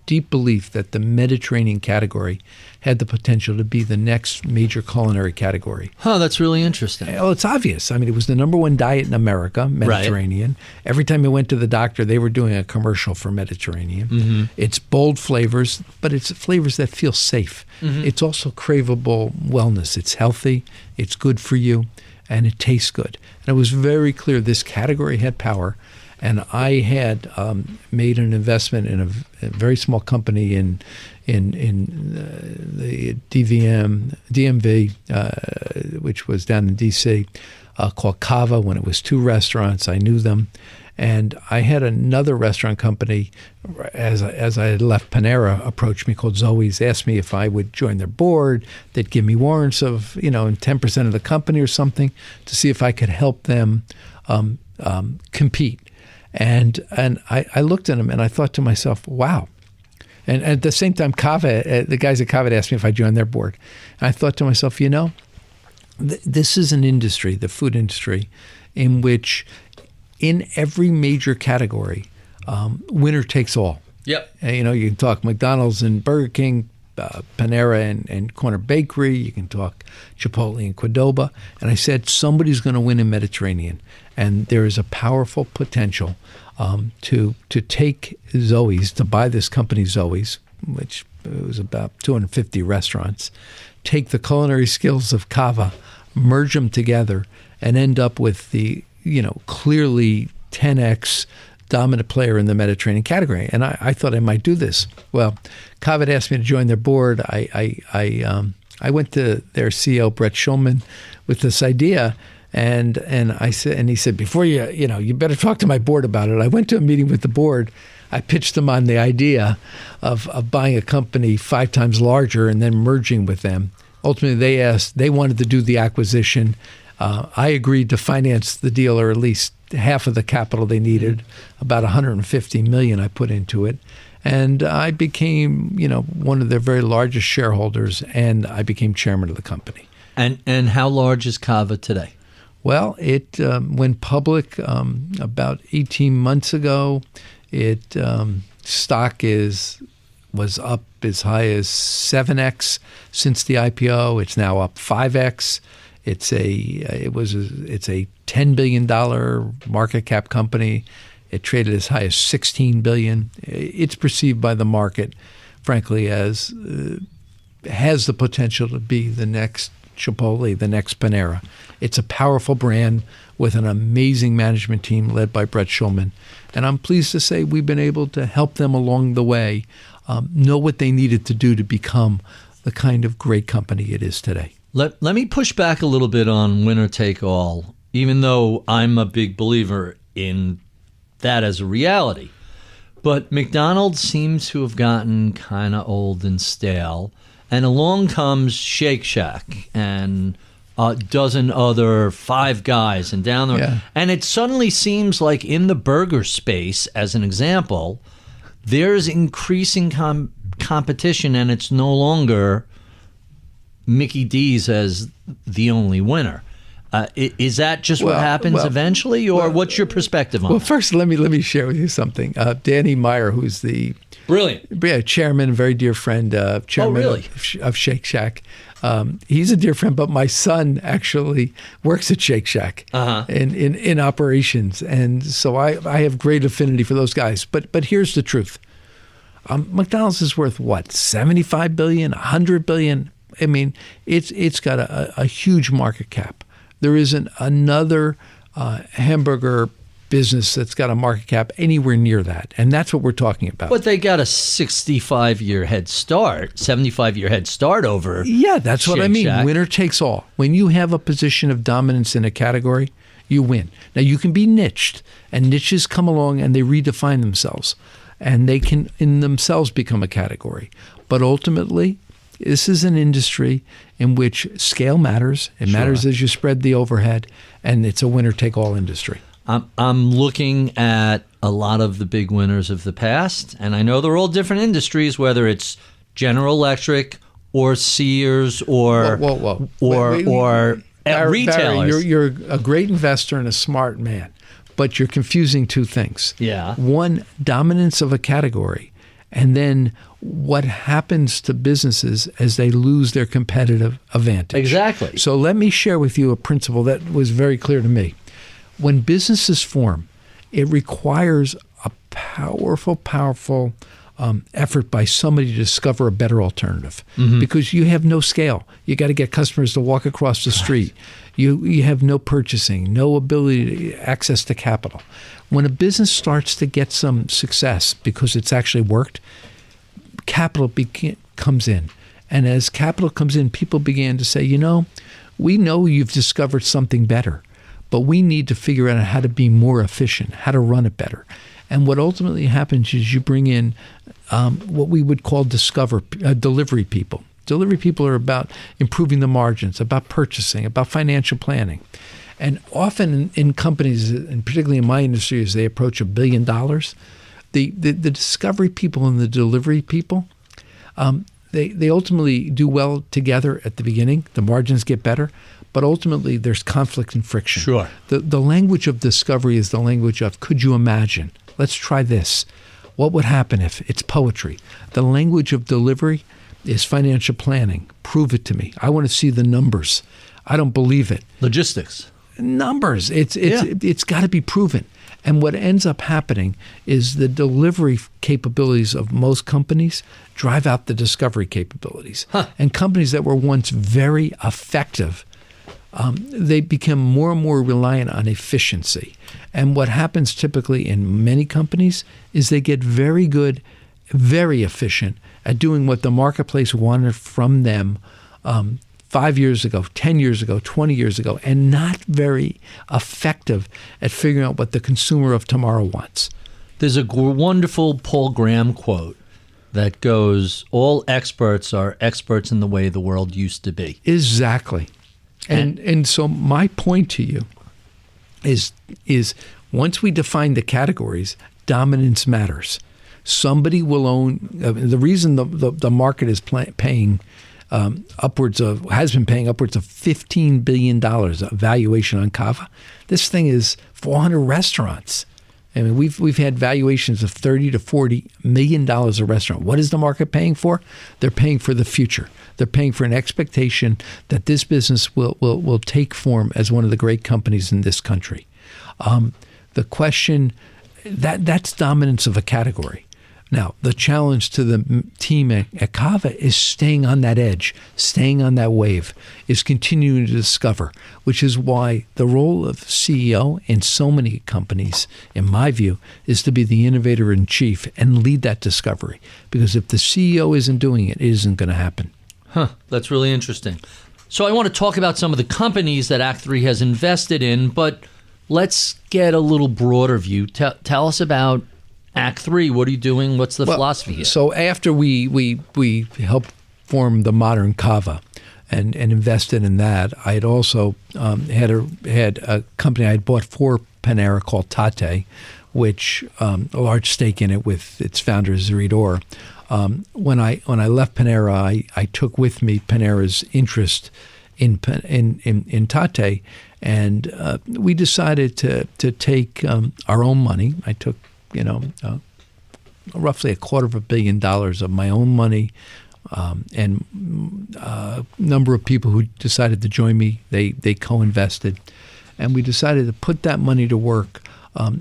S3: deep belief that the Mediterranean category had the potential to be the next major culinary category.
S2: Oh, that's really interesting.
S3: Well, it's obvious. I mean, it was the number one diet in America, Mediterranean. Right. Every time you went to the doctor, they were doing a commercial for Mediterranean. Mm-hmm. It's bold flavors, but it's flavors that feel safe. Mm-hmm. It's also craveable wellness. It's healthy, it's good for you, and it tastes good. And it was very clear this category had power. And I had made an investment in a very small company in the DMV, which was down in D.C., called Cava. When it was 2 restaurants, I knew them. And I had another restaurant company, as I had left Panera, approached me, called Zoe's, asked me if I would join their board. They'd give me warrants of 10% of the company or something to see if I could help them compete. And I looked at them and I thought to myself, wow. And at the same time, Cava, the guys at Cava asked me if I joined their board. And I thought to myself, this is an industry, the food industry, in which in every major category, winner takes all.
S2: Yep.
S3: You can talk McDonald's and Burger King, Panera and Corner Bakery. You can talk Chipotle and Qdoba. And I said, somebody's going to win in Mediterranean. And there is a powerful potential to take Zoe's, to buy this company Zoe's, which was about 250 restaurants, take the culinary skills of Cava, merge them together, and end up with the clearly 10x dominant player in the Mediterranean category. And I thought I might do this. Well, Cava asked me to join their board. I went to their CEO, Brett Schulman, with this idea. And I said, and he said, before you better talk to my board about it. I went to a meeting with the board. I pitched them on the idea of buying a company 5 times larger and then merging with them. Ultimately, they wanted to do the acquisition. I agreed to finance the deal, or at least half of the capital they needed, about $150 million I put into it. And I became, one of their very largest shareholders, and I became chairman of the company.
S2: And how large is Cava today?
S3: Well, it went public about 18 months ago. It stock was up as high as 7x since the IPO. It's now up 5x. It's a $10 billion market cap company. It traded as high as $16 billion. It's perceived by the market, frankly, as has the potential to be the next Chipotle, the next Panera. It's a powerful brand with an amazing management team led by Brett Schulman. And I'm pleased to say we've been able to help them along the way know what they needed to do to become the kind of great company it is today.
S2: Let me push back a little bit on winner take all, even though I'm a big believer in that as a reality. But McDonald's seems to have gotten kind of old and stale. And along comes Shake Shack and a dozen other Five Guys, and down there.
S3: Yeah.
S2: And it suddenly seems like in the burger space, as an example, there's increasing competition, and it's no longer Mickey D's as the only winner. Is that just what happens eventually, or what's your perspective on it?
S3: Well, first, let me share with you something. Danny Meyer, who's the chairman, very dear friend, chairman of Shake Shack. He's a dear friend, but my son actually works at Shake Shack in operations, and so I have great affinity for those guys. But here's the truth: McDonald's is worth what, $75 billion, $100 billion? I mean, it's got a huge market cap. There isn't another hamburger business that's got a market cap anywhere near that. And that's what we're talking about.
S2: But they got a 65-year head start, 75-year head start over.
S3: Yeah, that's what I mean.
S2: Shack.
S3: Winner takes all. When you have a position of dominance in a category, you win. Now, you can be niched, and niches come along and they redefine themselves. And they can, in themselves, become a category. But ultimately, this is an industry in which scale matters. It matters as you spread the overhead, and it's a winner-take-all industry.
S2: I'm looking at a lot of the big winners of the past, and I know they're all different industries, whether it's General Electric or Sears or retailers.
S3: Barry, you're a great investor and a smart man, but you're confusing two things.
S2: Yeah.
S3: One, dominance of a category, and then what happens to businesses as they lose their competitive advantage.
S2: Exactly.
S3: So let me share with you a principle that was very clear to me. When businesses form, it requires a powerful effort by somebody to discover a better alternative, because you have no scale. You got to get customers to walk across the street. You have no purchasing, no ability to access to capital. When a business starts to get some success because it's actually worked, capital comes in. And as capital comes in, people began to say, we know you've discovered something better, but we need to figure out how to be more efficient, how to run it better. And what ultimately happens is you bring in what we would call delivery people. Delivery people are about improving the margins, about purchasing, about financial planning. And often in companies, and particularly in my industry, as they approach $1 billion, the discovery people and the delivery people, they ultimately do well together at the beginning. The margins get better, but ultimately there's conflict and friction.
S2: Sure.
S3: The language of discovery is the language of, could you imagine? Let's try this. What would happen if? It's poetry. The language of delivery is financial planning. Prove it to me. I want to see the numbers. I don't believe it.
S2: Logistics.
S3: Numbers. It's got to be proven. And what ends up happening is the delivery capabilities of most companies drive out the discovery capabilities. And companies that were once very effective, they become more and more reliant on efficiency. And what happens typically in many companies is they get very good, very efficient at doing what the marketplace wanted from them 5 years ago, 10 years ago, 20 years ago, and not very effective at figuring out what the consumer of tomorrow wants.
S2: There's a wonderful Paul Graham quote that goes, all experts are experts in the way the world used to be.
S3: Exactly. And so my point to you is once we define the categories, dominance matters. Somebody will own. The reason the market is paying has been paying upwards of $15 billion of valuation on Cava. This thing is 400 restaurants. I mean, we've had valuations of $30 to $40 million a restaurant. What is the market paying for? They're paying for the future. They're paying for an expectation that this business will take form as one of the great companies in this country. The question, that's dominance of a category. Now, the challenge to the team at Cava is staying on that edge, staying on that wave, is continuing to discover, which is why the role of CEO in so many companies, in my view, is to be the innovator in chief and lead that discovery. Because if the CEO isn't doing it, it isn't going to happen.
S2: That's really interesting. So I want to talk about some of the companies that Act 3 has invested in, but let's get a little broader view. Tell us about Act 3, what are you doing? What's the philosophy here?
S3: So after we helped form the modern Cava, and invested in that. I had also had a company I had bought for Panera called Tatte, which a large stake in it with its founder Zeridor. When I left Panera, I took with me Panera's interest in Tatte, and we decided to take our own money. I took roughly $250 million of my own money, and a number of people who decided to join me, they co-invested, and we decided to put that money to work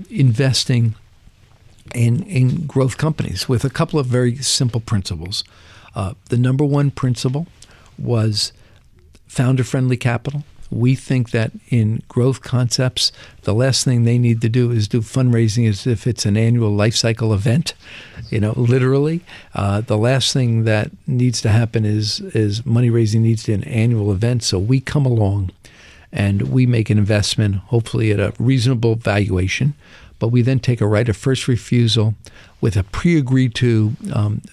S3: investing in growth companies with a couple of very simple principles. The number one principle was founder-friendly capital. We think that in growth concepts, the last thing they need to do is do fundraising as if it's an annual life cycle event, literally. The last thing that needs to happen is money raising needs to be an annual event. So we come along and we make an investment, hopefully at a reasonable valuation, but we then take a right of first refusal with a pre-agreed to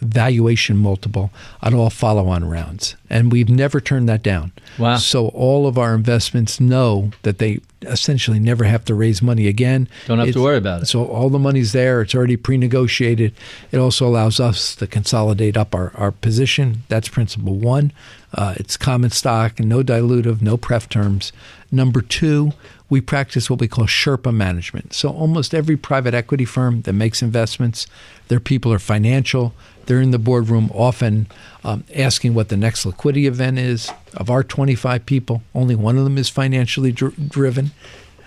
S3: valuation multiple on all follow-on rounds. And we've never turned that down.
S2: Wow.
S3: So all of our investments know that they essentially never have to raise money again.
S2: Don't have to worry about it.
S3: So all the money's there. It's already pre-negotiated. It also allows us to consolidate up our position. That's principle one. It's common stock, no dilutive, no pref terms. Number two, we practice what we call Sherpa management. So almost every private equity firm that makes investments, their people are financial. They're in the boardroom often asking what the next liquidity event is. Of our 25 people, only one of them is financially driven.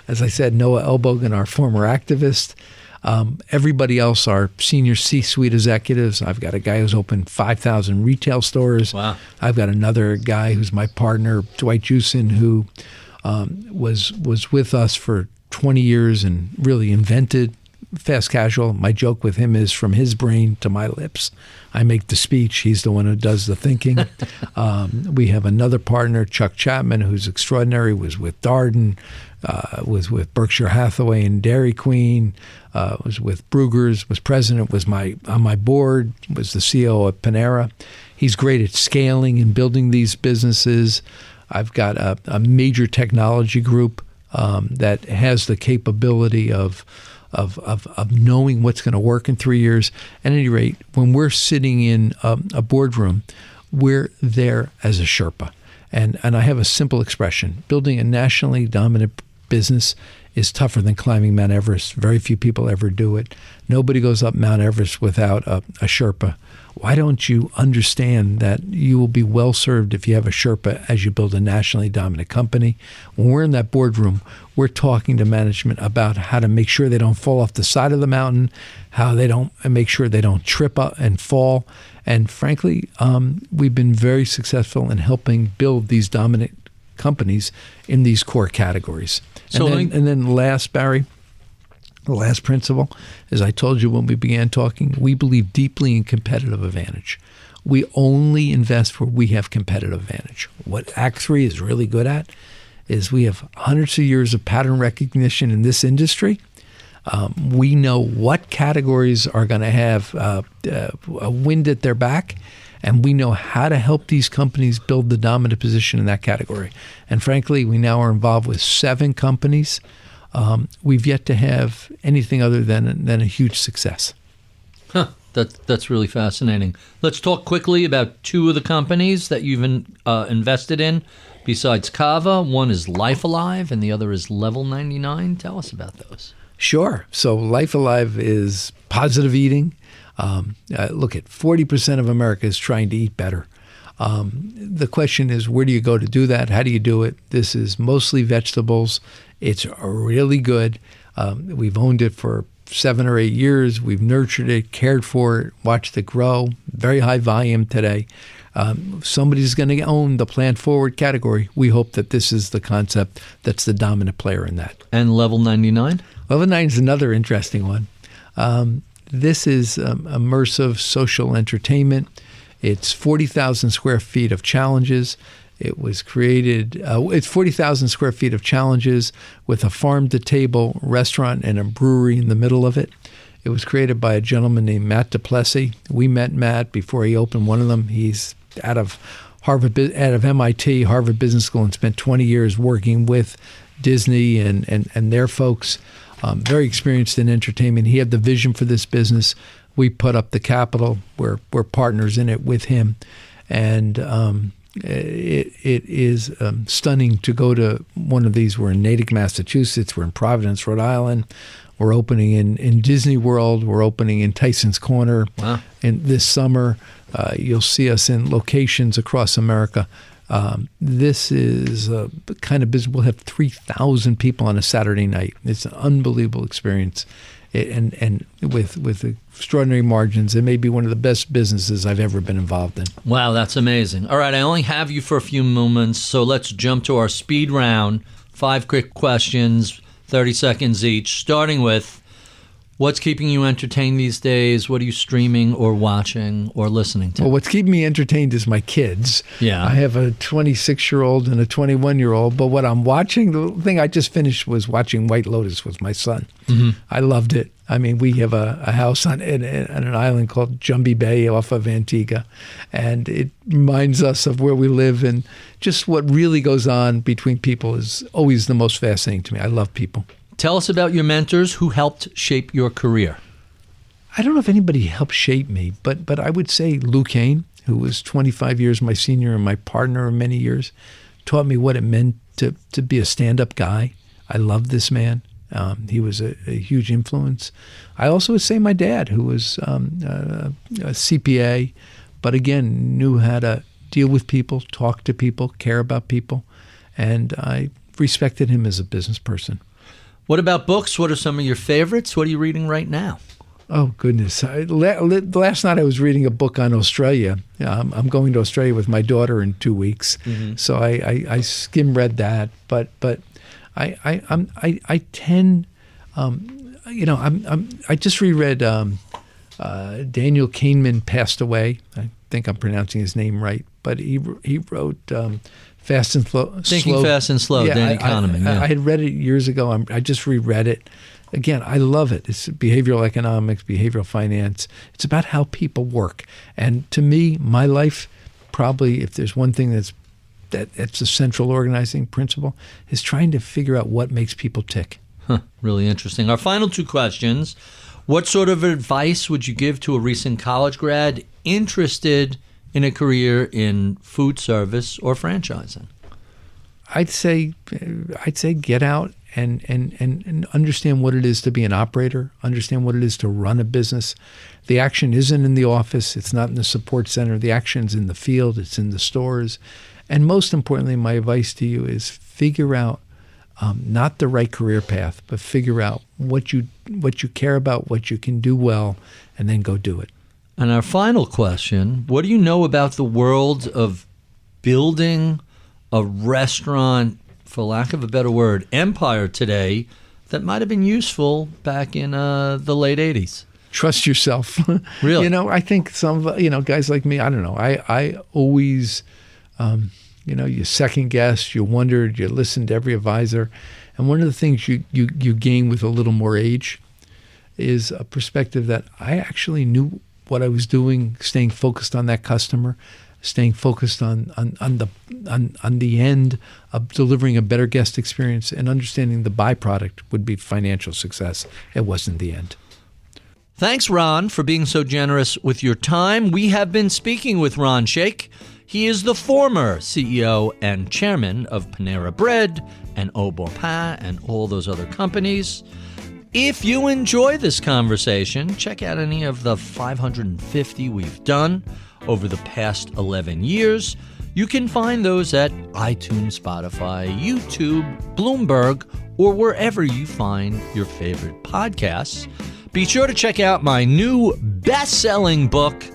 S3: As I said, Noah Elbogen, our former activist. Everybody else are senior C-suite executives. I've got a guy who's opened 5,000 retail stores.
S2: Wow.
S3: I've got another guy who's my partner, Dwight Jewson, who was with us for 20 years and really invented fast casual. My joke with him is from his brain to my lips. I make the speech. He's the one who does the thinking. We have another partner, Chuck Chapman, who's extraordinary, was with Darden, was with Berkshire Hathaway and Dairy Queen, was with Bruegger's, was president, was on my board, was the CEO of Panera. He's great at scaling and building these businesses. I've got a major technology group that has the capability of knowing what's going to work in 3 years. At any rate, when we're sitting in a boardroom, we're there as a Sherpa. And I have a simple expression. Building a nationally dominant business is tougher than climbing Mount Everest. Very few people ever do it. Nobody goes up Mount Everest without a Sherpa. Why don't you understand that you will be well served if you have a Sherpa as you build a nationally dominant company? When we're in that boardroom, we're talking to management about how to make sure they don't fall off the side of the mountain, how they don't make sure they don't trip up and fall. And frankly, we've been very successful in helping build these dominant companies in these core categories. And then last, Barry, the last principle, as I told you when we began talking, we believe deeply in competitive advantage. We only invest where we have competitive advantage. What Act 3 is really good at is we have hundreds of years of pattern recognition in this industry. We know what categories are going to have a wind at their back, and we know how to help these companies build the dominant position in that category. And frankly, we now are involved with 7 companies. We've yet to have anything other than a huge success.
S2: Huh. That's really fascinating. Let's talk quickly about 2 of the companies that you've invested in. Besides Cava, one is Life Alive and the other is Level99. Tell us about those.
S3: Sure. So Life Alive is positive eating. Look, at 40% of America is trying to eat better. The question is, where do you go to do that? How do you do it? This is mostly vegetables. It's really good. We've owned it for 7 or 8 years. We've nurtured it, cared for it, watched it grow. Very high volume today. Somebody's going to own the plant forward category. We hope that this is the concept that's the dominant player in that.
S2: And Level99?
S3: Level99 is another interesting one. This is immersive social entertainment. It's 40,000 square feet of challenges. It was created, it's 40,000 square feet of challenges with a farm-to-table restaurant and a brewery in the middle of it. It was created by a gentleman named Matt Duplessis. We met Matt before he opened one of them. He's out of out of MIT, Harvard Business School, and spent 20 years working with Disney and their folks. Very experienced in entertainment. He had the vision for this business. We put up the capital. We're partners in it with him. And it is stunning to go to one of these. We're in Natick, Massachusetts. We're in Providence, Rhode Island. We're opening in Disney World. We're opening in Tyson's Corner.
S2: Wow.
S3: In this summer. You'll see us in locations across America. This is the kind of business. We'll have 3,000 people on a Saturday night. It's an unbelievable experience. And with extraordinary margins. It may be one of the best businesses I've ever been involved in.
S2: Wow, that's amazing. All right, I only have you for a few moments, so let's jump to our speed round. 5 quick questions, 30 seconds each, starting with, what's keeping you entertained these days? What are you streaming or watching or listening to?
S3: Well, what's keeping me entertained is my kids.
S2: Yeah.
S3: I have a 26-year-old and a 21-year-old, but what I'm watching, the thing I just finished was watching White Lotus with my son. Mm-hmm. I loved it. I mean, we have a house on an island called Jumbie Bay off of Antigua, and it reminds us of where we live, and just what really goes on between people is always the most fascinating to me. I love people.
S2: Tell us about your mentors who helped shape your career.
S3: I don't know if anybody helped shape me, but I would say Lou Kane, who was 25 years my senior and my partner in many years, taught me what it meant to be a stand-up guy. I loved this man. He was a huge influence. I also would say my dad, who was a CPA, but again, knew how to deal with people, talk to people, care about people, and I respected him as a business person.
S2: What about books? What are some of your favorites? What are you reading right now?
S3: Oh, goodness. Last night I was reading a book on Australia. I'm going to Australia with my daughter in 2 weeks, so I skim-read that. But I tend, I just reread Daniel Kahneman passed away. I think I'm pronouncing his name right, but he wrote Fast and Slow.
S2: Thinking Fast and Slow, Danny Kahneman. Yeah.
S3: I had read it years ago. I just reread it. Again, I love it. It's behavioral economics, behavioral finance. It's about how people work. And to me, my life, probably, if there's one thing that's a central organizing principle, is trying to figure out what makes people tick.
S2: Really interesting. Our final 2 questions. What sort of advice would you give to a recent college grad interested in a career in food service or franchising?
S3: I'd say get out and understand what it is to be an operator, understand what it is to run a business. The action isn't in the office. It's not in the support center. The action's in the field. It's in the stores. And most importantly, my advice to you is figure out not the right career path, but figure out what you care about, what you can do well, and then go do it.
S2: And our final question, what do you know about the world of building a restaurant, for lack of a better word, empire today that might have been useful back in the late 80s?
S3: Trust yourself.
S2: Really?
S3: I think some, guys like me, I don't know. I always, you second guess, you wondered, you listened to every advisor. And one of the things you gain with a little more age is a perspective that I actually knew what I was doing, staying focused on that customer, staying focused on the end of delivering a better guest experience, and understanding the byproduct would be financial success. It wasn't the end.
S2: Thanks, Ron, for being so generous with your time. We have been speaking with Ron Shaich. He is the former CEO and chairman of Panera Bread and Au Bon Pain and all those other companies. If you enjoy this conversation, check out any of the 550 we've done over the past 11 years. You can find those at iTunes, Spotify, YouTube, Bloomberg, or wherever you find your favorite podcasts. Be sure to check out my new best-selling book,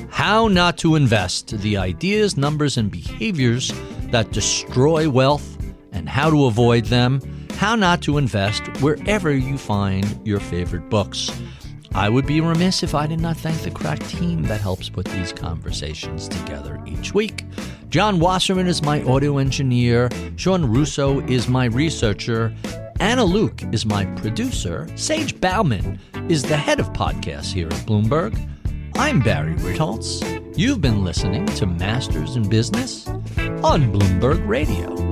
S2: How Not to Invest: The Ideas, Numbers, and Behaviors That Destroy Wealth and How to Avoid Them. How Not to Invest wherever you find your favorite books. I would be remiss if I did not thank the crack team that helps put these conversations together each week. John Wasserman is my audio engineer. Sean Russo is my researcher. Anna Luke is my producer. Sage Bauman is the head of podcasts here at Bloomberg. I'm Barry Ritholtz. You've been listening to Masters in Business on Bloomberg Radio.